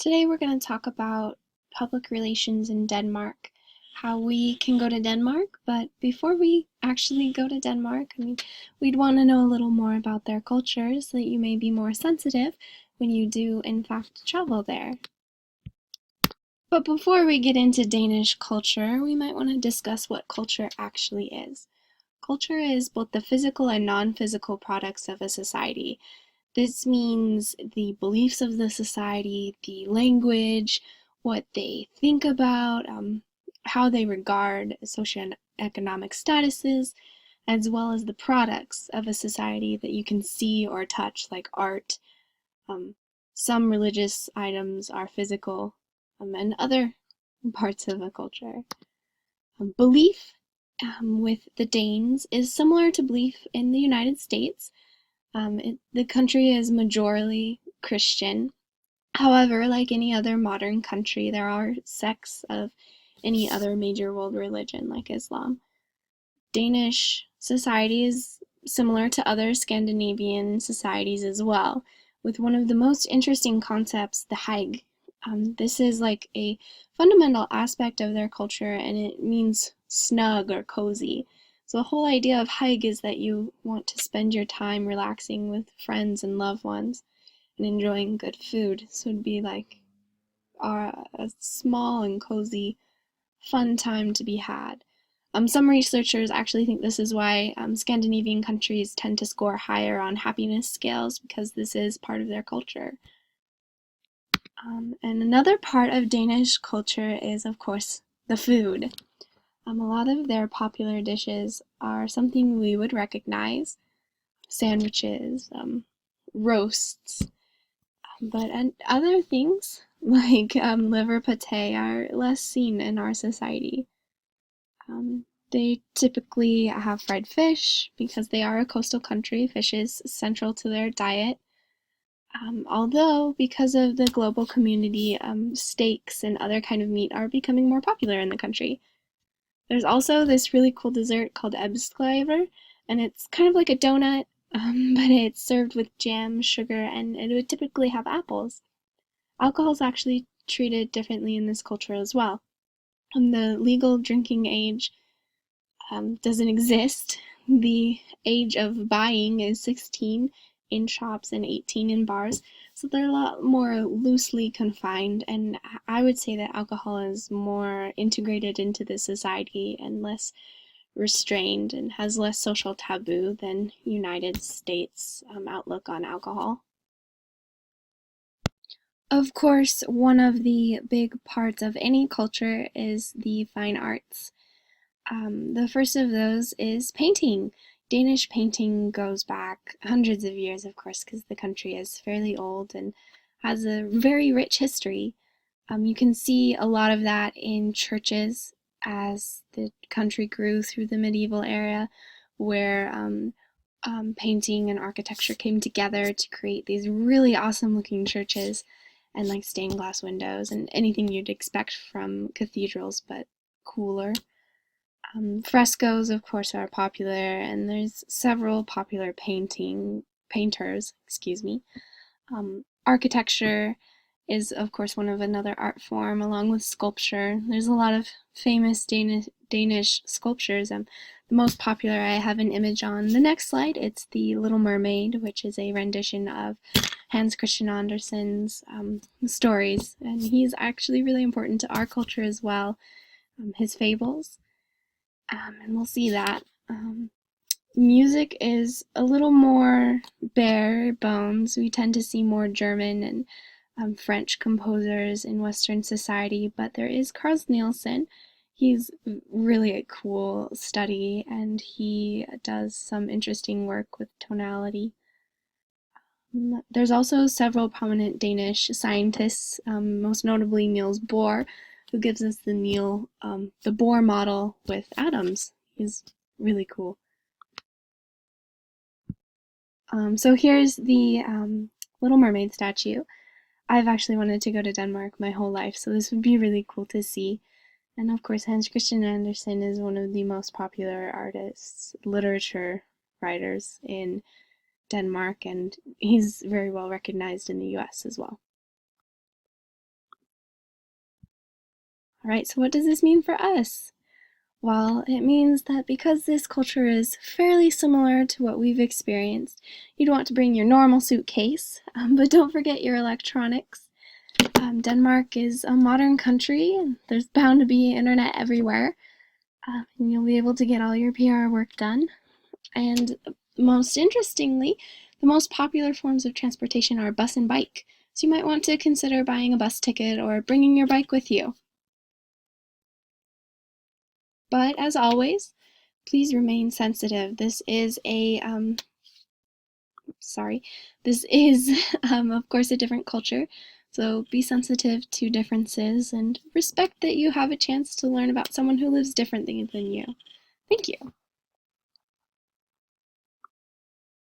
Today we're going to talk about public relations in Denmark, how we can go to Denmark, but before we actually go to Denmark, we'd want to know a little more about their culture so that you may be more sensitive when you do in fact travel there. But before we get into Danish culture, we might want to discuss what culture actually is. Culture is both the physical and non-physical products of a society. This means the beliefs of the society, the language, what they think about, how they regard socioeconomic statuses, as well as the products of a society that you can see or touch, like art. Um, some religious items are physical, and other parts of a culture. Belief with the Danes is similar to belief in the United States. The country is majorly Christian. However, like any other modern country, there are sects of any other major world religion, like Islam. Danish society is similar to other Scandinavian societies as well, with one of the most interesting concepts, the hygge. This is like a fundamental aspect of their culture, and it means snug or cozy. So the whole idea of hygge is that you want to spend your time relaxing with friends and loved ones and enjoying good food. So it'd be like a small and cozy, fun time to be had. Some researchers actually think this is why Scandinavian countries tend to score higher on happiness scales because this is part of their culture. And another part of Danish culture is, of course, the food. A lot of their popular dishes are something we would recognize: sandwiches, roasts, but other things like liver pate are less seen in our society. They typically have fried fish because they are a coastal country. Fish is central to their diet. Although, because of the global community, steaks and other kind of meat are becoming more popular in the country. There's also this really cool dessert called ebbsklaver, and it's kind of like a donut, but it's served with jam, sugar, and it would typically have apples. Alcohol is actually treated differently in this culture as well. The legal drinking age doesn't exist. The age of buying is 16 in shops and 18 in bars, so they're a lot more loosely confined, and I would say that alcohol is more integrated into the society and less restrained and has less social taboo than United States outlook on alcohol. Of course, one of the big parts of any culture is the fine arts. The first of those is painting. Danish painting goes back hundreds of years, of course, because the country is fairly old and has a very rich history. You can see a lot of that in churches as the country grew through the medieval era, where painting and architecture came together to create these really awesome looking churches and like stained glass windows and anything you'd expect from cathedrals, but cooler. Frescoes, of course, are popular, and there's several popular painters, excuse me. Architecture is, of course, one of another art form, along with sculpture. There's a lot of famous Danish sculptures. The most popular, I have an image on the next slide. It's the Little Mermaid, which is a rendition of Hans Christian Andersen's stories, and he's actually really important to our culture as well. His fables. And we'll see that. Music is a little more bare bones. We tend to see more German and French composers in Western society, but there is Carl Nielsen. He's really a cool study, and he does some interesting work with tonality. There's also several prominent Danish scientists, most notably Niels Bohr, who gives us the Bohr model with atoms. He's really cool. So here's the Little Mermaid statue. I've actually wanted to go to Denmark my whole life, so this would be really cool to see. And of course, Hans Christian Andersen is one of the most popular artists, literature writers in Denmark, and he's very well recognized in the US as well. All right, so what does this mean for us? Well, it means that because this culture is fairly similar to what we've experienced, you'd want to bring your normal suitcase, but don't forget your electronics. Denmark is a modern country, and there's bound to be internet everywhere, and you'll be able to get all your PR work done. And most interestingly, the most popular forms of transportation are bus and bike, so you might want to consider buying a bus ticket or bringing your bike with you. But as always, please remain sensitive. This is of course a different culture, so be sensitive to differences and respect that you have a chance to learn about someone who lives differently than you. Thank you.